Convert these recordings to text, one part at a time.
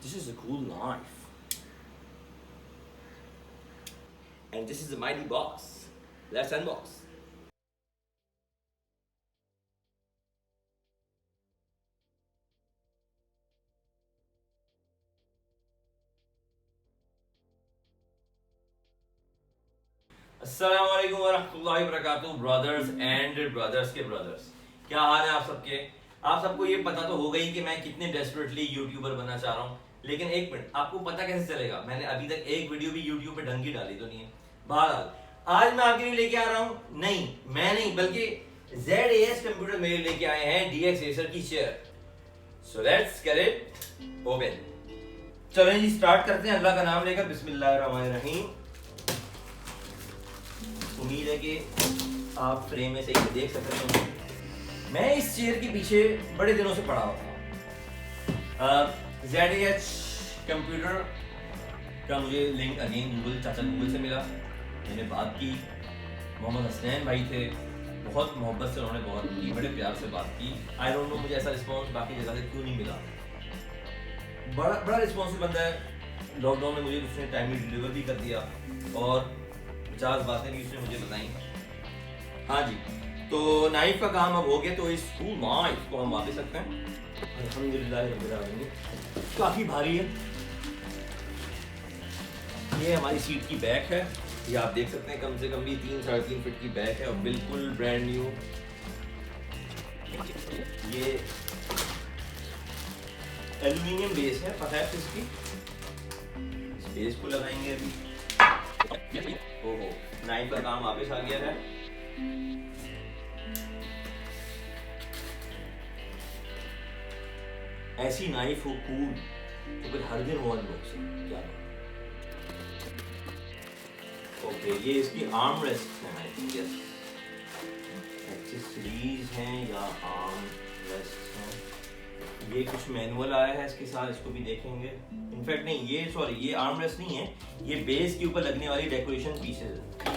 This is a cool knife. And this is a mighty box. Let's unbox. अस्सलामुअलैकुम वरहमतुल्लाहि वबरकातुहू brothers and brothers के brothers, क्या हाल है आप सबके। आप सबको ये पता तो हो गई कि मैं कितने डेस्परेटली यूट्यूबर बनना चाह रहा हूँ, लेकिन एक मिनट, आपको पता कैसे चलेगा? मैंने अभी तक एक वीडियो भी यूट्यूब पे ढंग की डाली तो नहीं है। बहरहाल आज मैं आपके लिए लेके आ रहा हूँ, नहीं मैं नहीं बल्कि ZAH कंप्यूटर मेरे लेके आए हैं DxRacer की chair. So let's get it open. चलें जी, स्टार्ट करते हैं अल्लाह का नाम लेकर। बिस्मिल्लाहिर्रहमानिर्रहीम। उम्मीद है कि आप फ्रेम में से ही देख सकते हैं। मैं इस चेयर के पीछे बड़े दिनों से पड़ा हुआ था। ZAH कंप्यूटर का मुझे लिंक अगेन चाचा गूगल से मिला। मैंने बात की, मोहम्मद हसनैन भाई थे, बहुत मोहब्बत से उन्होंने बहुत की, बड़े प्यार से बात की। आई डोंट नो मुझे ऐसा रिस्पॉन्स बाकी जगह से क्यों नहीं मिला। बड़ा रिस्पॉन्सिव बंदा है। लॉकडाउन में मुझे उसने टाइमली डिलीवर भी कर दिया और 50 बातें भी उसने मुझे बताई। हाँ जी, तो नाइफ का काम अब हो गया, तो इस नाइफ को हम वापस रखते हैं। अल्हम्दुलिल्लाह रब्बिल आलमीन। काफ़ी भारी है। ये हमारी सीट की बैक है, ये आप देख सकते हैं। कम से कम भी 3-3.5 फीट की बैक है और बिल्कुल ब्रांड न्यू। ये एल्युमिनियम बेस है, पता है इसकी। इस बेस को लगाएंगे अभी। ओहो, नाइफ का काम वापस आ गया है। ऐसी नाइफ हो कूल तो फिर हर दिन हो अनबॉक्सिंग, क्या बात। ओके, ये इसकी आर्म रेस्ट है, आई थिंक यस एक्सेसरीज हैं या आर्म रेस्ट हैं। ये कुछ मैनुअल आया है इसके साथ, इसको भी देखेंगे। इनफैक्ट नहीं, ये सॉरी, ये आर्म रेस्ट नहीं है, ये बेस के ऊपर लगने वाली डेकोरेशन पीसेस है।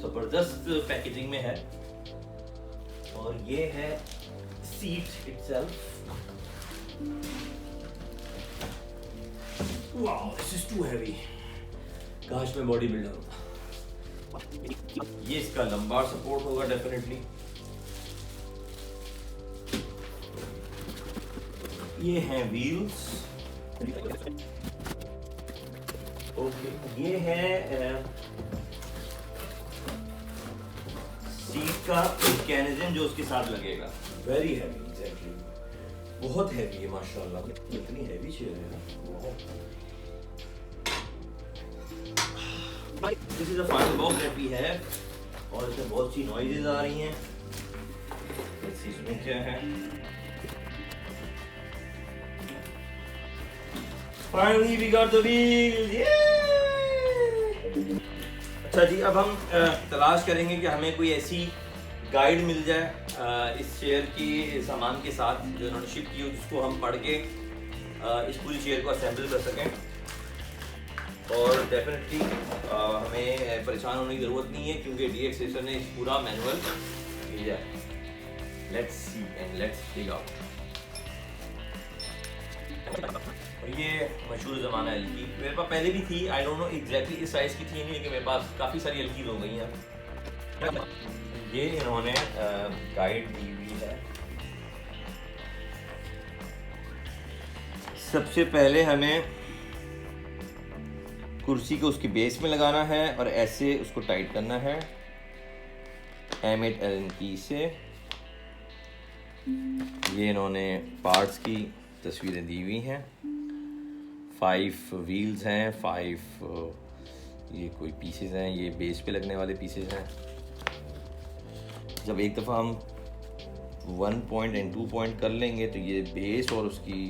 जबरदस्त पैकेजिंग में है। और ये है seat itself. Wow, this is too heavy. काश मैं बॉडी बिल्डर होता। ये इसका लंबा सपोर्ट होगा डेफिनेटली। ये हैं व्हील्स। ओके, ये है सीट का मैकेनिज्म जो उसके साथ लगेगा। वेरी हैवी, एग्जैक्टली, बहुत हैवी है माशाल्लाह। इतनी हैवी चेयर है ना। This is the final box that we have, और इसमें बहुत सी नॉइजेस आ रही हैं। Let's see इसमें क्या है। Finally we got the wheels, अच्छा जी, अब हम तलाश करेंगे कि हमें कोई ऐसी गाइड मिल जाए इस चेयर की सामान के साथ जो उन्होंने शिप की हो, जिसको हम पढ़ के इस पूरी चेयर को असेंबल कर सकें। और डेफिनेटली हमें परेशान होने की ज़रूरत नहीं है, क्योंकि DxRacer ने इस पूरा मैनुअल भेजा है। Let's see and let's figure out. और ये मशहूर ज़माना एलकी मेरे पास पहले भी थी। आई डोंट नो एग्जैक्टली इस साइज़ की थी नहीं, लेकिन मेरे पास काफ़ी सारी एलकीज हो गई हैं। ये इन्होंने गाइड दी हुई है। सबसे पहले हमें कुर्सी को उसकी बेस में लगाना है और ऐसे उसको टाइट करना है M8 Allen की से। ये इन्होंने पार्ट्स की तस्वीरें दी हुई हैं। 5 व्हील्स हैं, 5 ये कोई पीसेस हैं, ये बेस पे लगने वाले पीसेस हैं। जब एक दफ़ा हम 1 पॉइंट एंड 2 पॉइंट कर लेंगे तो ये बेस और उसकी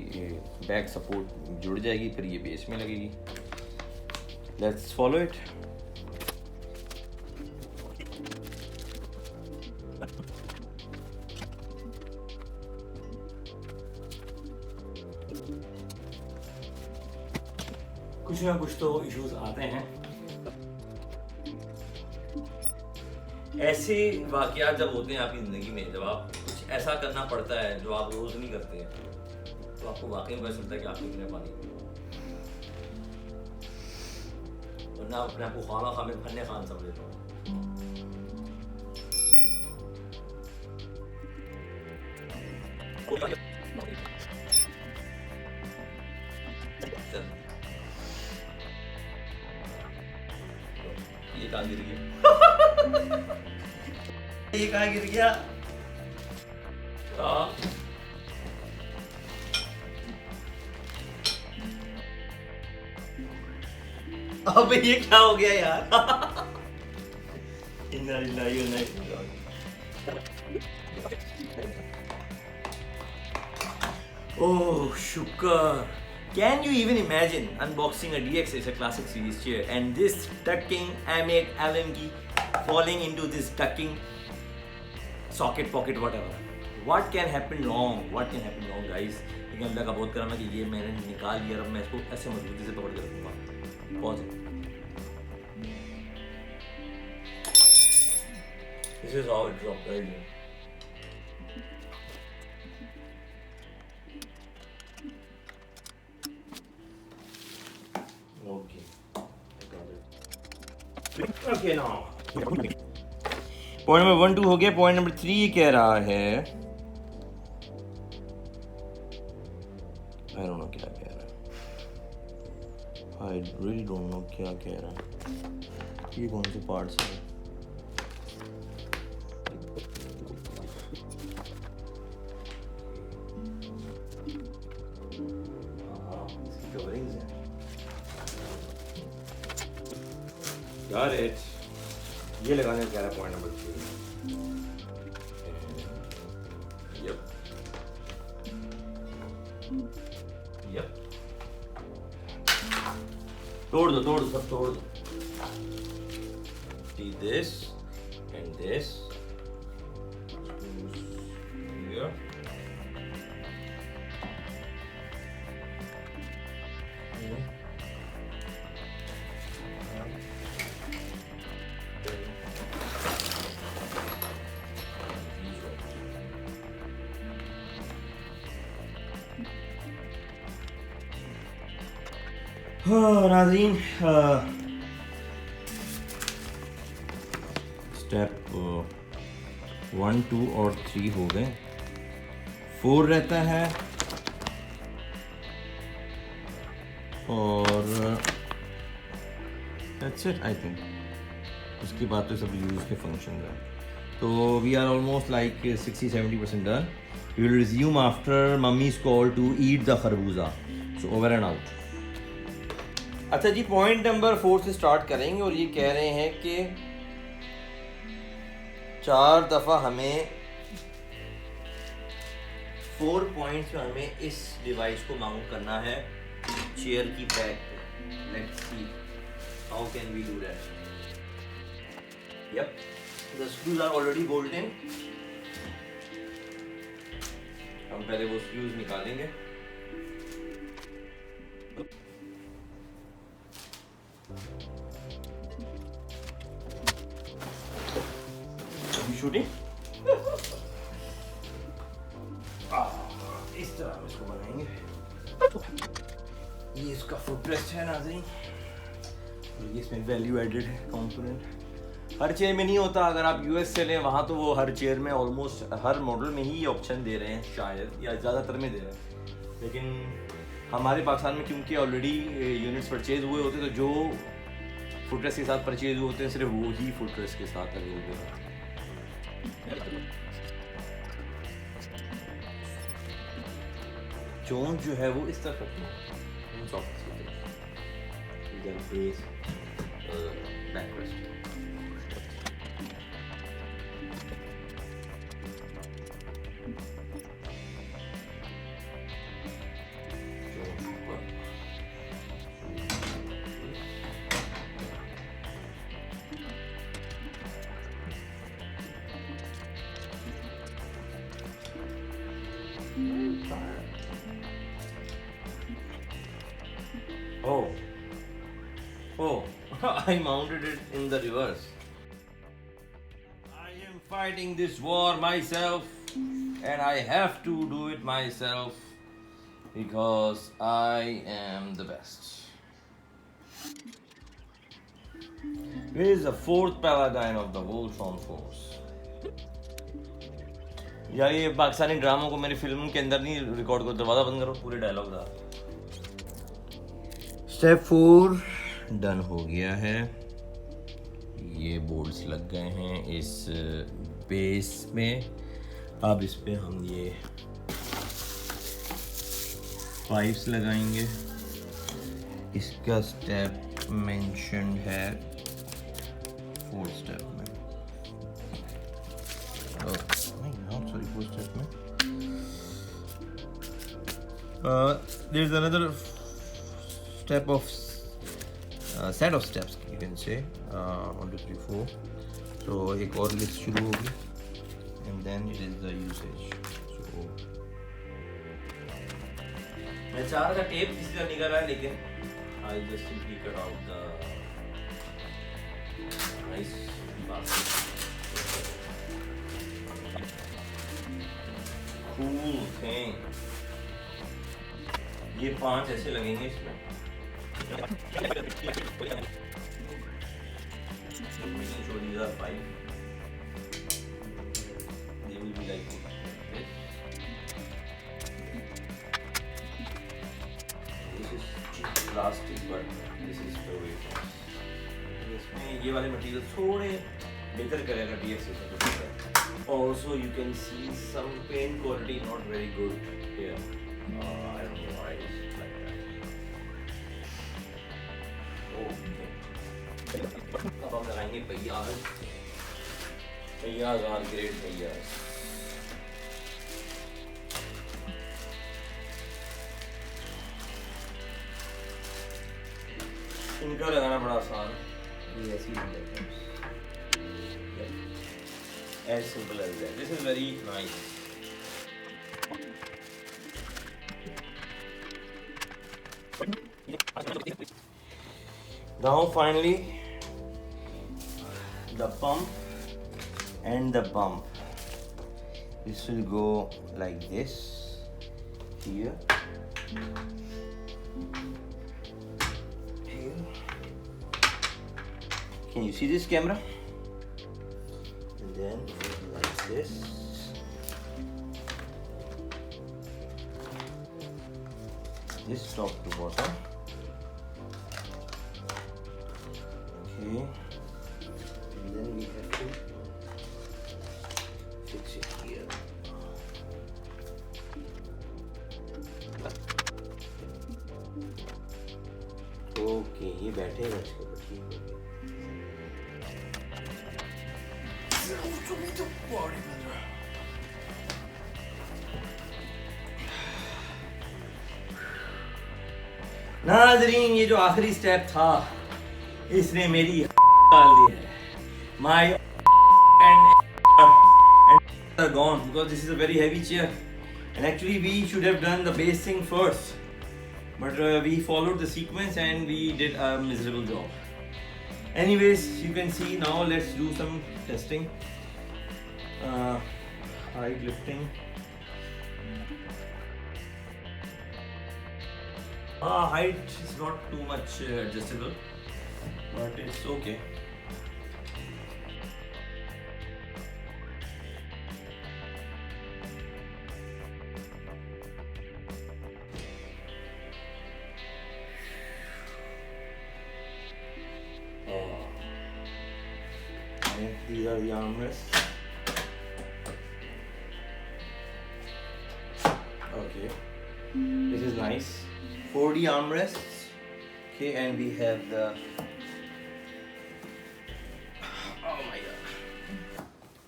बैक सपोर्ट जुड़ जाएगी, फिर ये बेस में लगेगी। Let's follow it. कुछ ना कुछ तो इश्यूज आते हैं। ऐसे वाकयात जब होते हैं आपकी ज़िंदगी में, जब आप कुछ ऐसा करना पड़ता है जो आप रोज़ नहीं करते हैं, तो आपको वाकई पता चलता है कि आप कितने पानी में, वरना अपने आपको खाना खा में फन्ने खान समझ लेता हूँ। ये कहाँ गिर गया? ये कहाँ गिर गया? अबे ये क्या हो गया यार? इन्ना लिल्लाहि व इन्ना इलैहि राजिऊन। Oh, शुक्र. Can you even imagine unboxing a DxRacer Classic Series chair and this ducking AMAG Allen key falling into this ducking socket, pocket, whatever? What can happen wrong? What can happen wrong, guys? लेकिन अल्लाह का बहुत करम है कि ये मैंने निकाल लिया, अब मैं इसको ऐसे मजबूती से पकड़ के रखूंगा. Pause it. This is how it dropped right here. Okay, I got it. Okay now. Point number 1, 2 हो गया. Point number 3 ये कह रहा है, I don't know क्या कह रहा है. I really don't know क्या कह रहा है. ये कौन से पार्ट्स हैं? इसकी कवरिंग्स हैं. Got it. ये लगाने का कह रहा है पॉइंट नंबर 3. Yep. Yep. तोड़ दो सब तोड़ दो. See this and this. Here. नाज़रीन, स्टेप 1, 2 और 3 हो गए. 4 रहता है और दैट्स इट आई थिंक. उसके बाद तो सब यूज़ के फंक्शन हैं. तो we are almost like 60-70% done. We will resume after mummy's call to eat the kharbuja. So over and out. अच्छा जी, पॉइंट नंबर 4 से स्टार्ट करेंगे और ये कह रहे हैं कि 4 दफ़ा हमें 4 पॉइंट्स में हमें इस डिवाइस को माउंट करना है चेयर की बैक पे. Let's see how can we do that. Yup, the screws are already bolt in. हम पहले वो स्क्रूज निकालेंगे. शूटिंग इस तरह हम इसको बनाएंगे. ये इसका फुटरेस्ट है नाज़रीन, और ये इसमें वैल्यू एडेड है कंपोनेंट. हर चेयर में नहीं होता. अगर आप यूएस से लें वहाँ तो वो हर चेयर में ऑलमोस्ट हर मॉडल में ही ये ऑप्शन दे रहे हैं शायद, या ज़्यादातर में दे रहे हैं. लेकिन हमारे पाकिस्तान में क्योंकि ऑलरेडी यूनिट्स परचेज हुए होते हैं, तो जो फुटरेस्ट के साथ परचेज हुए होते हैं सिर्फ वो ही फुटरेस्ट के साथ अवेलेबल है. चोंच जो है वो इस तरफ रखनी है. सॉफ्ट इधर base backrest. Oh, I mounted it in the reverse. I am fighting this war myself and I have to do it myself. because I am the best. This is the fourth paladin of the Voltron Force. यार ये पाकिस्तानी ड्रामों को मेरी film के अंदर नहीं record करो, दरवाजा बंद करो, पूरे डायलॉग था। स्टेप 4 डन हो गया है। ये बोल्ट्स लग गए हैं इस बेस में। अब इस पे हम ये पाइप्स लगाएंगे। इसका स्टेप मेंशन्ड है 4th स्टेप में।4th step में there is another step of set of steps you can say 1 2 3 4 so एक और लिस्ट शुरू होगी and then it is the usage so मैं चाह रहा था टेप किसी का निकल रहा है लेकिन I just simply cut out the nice basket cool thing ये 5 ऐसे लगेंगे इसमें making sure these are 5 they will be like this this is cheap plastic but this is the way इसमें ये वाले मटेरियल थोड़े बेहतर करेगा DxRacer also you can see some paint quality not very good here I don't know why it's like that okay अब हम लगाएंगे पहियाज और ग्रेड पहियाज इनका लगाना बड़ा आसान ये ऐसी है as simple as that. This is very nice. Now finally the pump and the bump. This will go like this here. Here. Can you see this camera? Then like this top to bottom okay and then we have to fix it here okay ये बैठेगा इसके ऊपर ठीक है नाज़रीन ये जो आखिरी स्टेप था इसने मेरी डाल दी है my and are gone because this is a very heavy chair and actually we should have done the base thing first but we followed the sequence and we did a miserable job anyways you can see now let's do some testing height lifting height is not too much adjustable but it's okay these are the armrests okay this is nice 4D armrests okay and we have the oh my god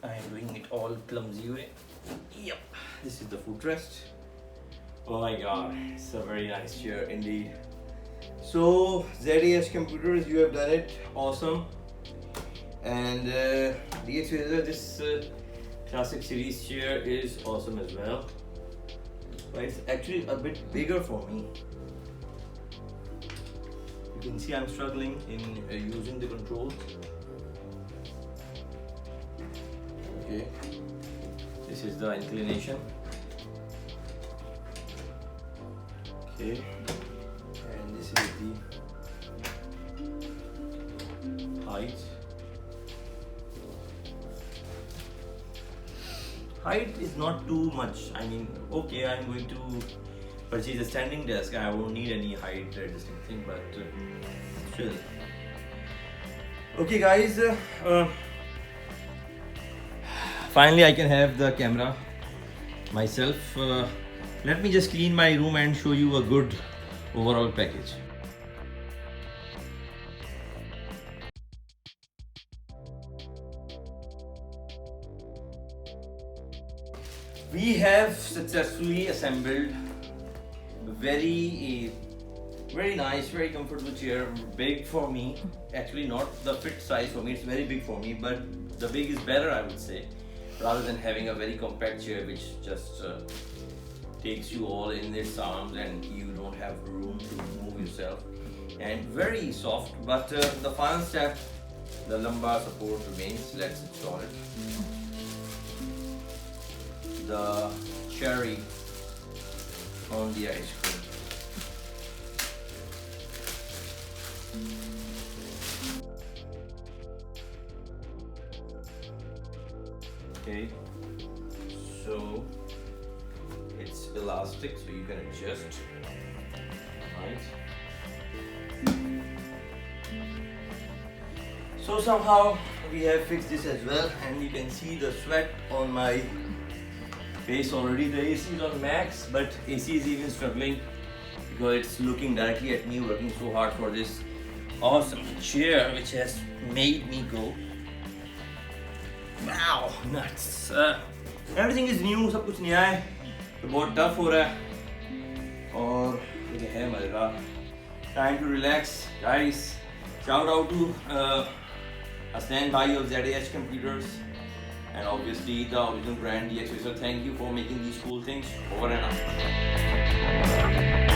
I am doing it all clumsy way yep this is the footrest oh my god it's a very nice chair indeed so ZAH computers you have done it awesome and DxRacer this classic series chair is awesome as well but it's actually a bit bigger for me you can see I'm struggling in using the controls okay this is the inclination Okay, and this is the height. Height is not too much. I mean, okay, I'm going to purchase a standing desk. I won't need any height adjusting thing, but still. Okay, guys. Finally, I can have the camera myself. Let me just clean my room and show you a good overall package. We have successfully assembled a very nice, very comfortable chair, big for me. Actually not the fit size for me, it's very big for me, but the big is better, I would say, rather than having a very compact chair which just takes you all in its arms and you don't have room to move yourself. And very soft, but the final step, the lumbar support remains. Let's install it. The cherry on the ice cream. Okay, so it's elastic, so you can adjust, right? So somehow we have fixed this as well, and you can see the sweat on my face already. The AC is on max, but AC is even struggling because it's looking directly at me, working so hard for this awesome chair which has made me go wow nuts. Everything is new, सब कुछ नया है, तो बहुत tough हो रहा है और ये है मजेदार. Time to relax, guys. Shout out to Husnain bhai of ZAH computers. And obviously the original brand DxRacer. Thank you for making these cool things. Over and out.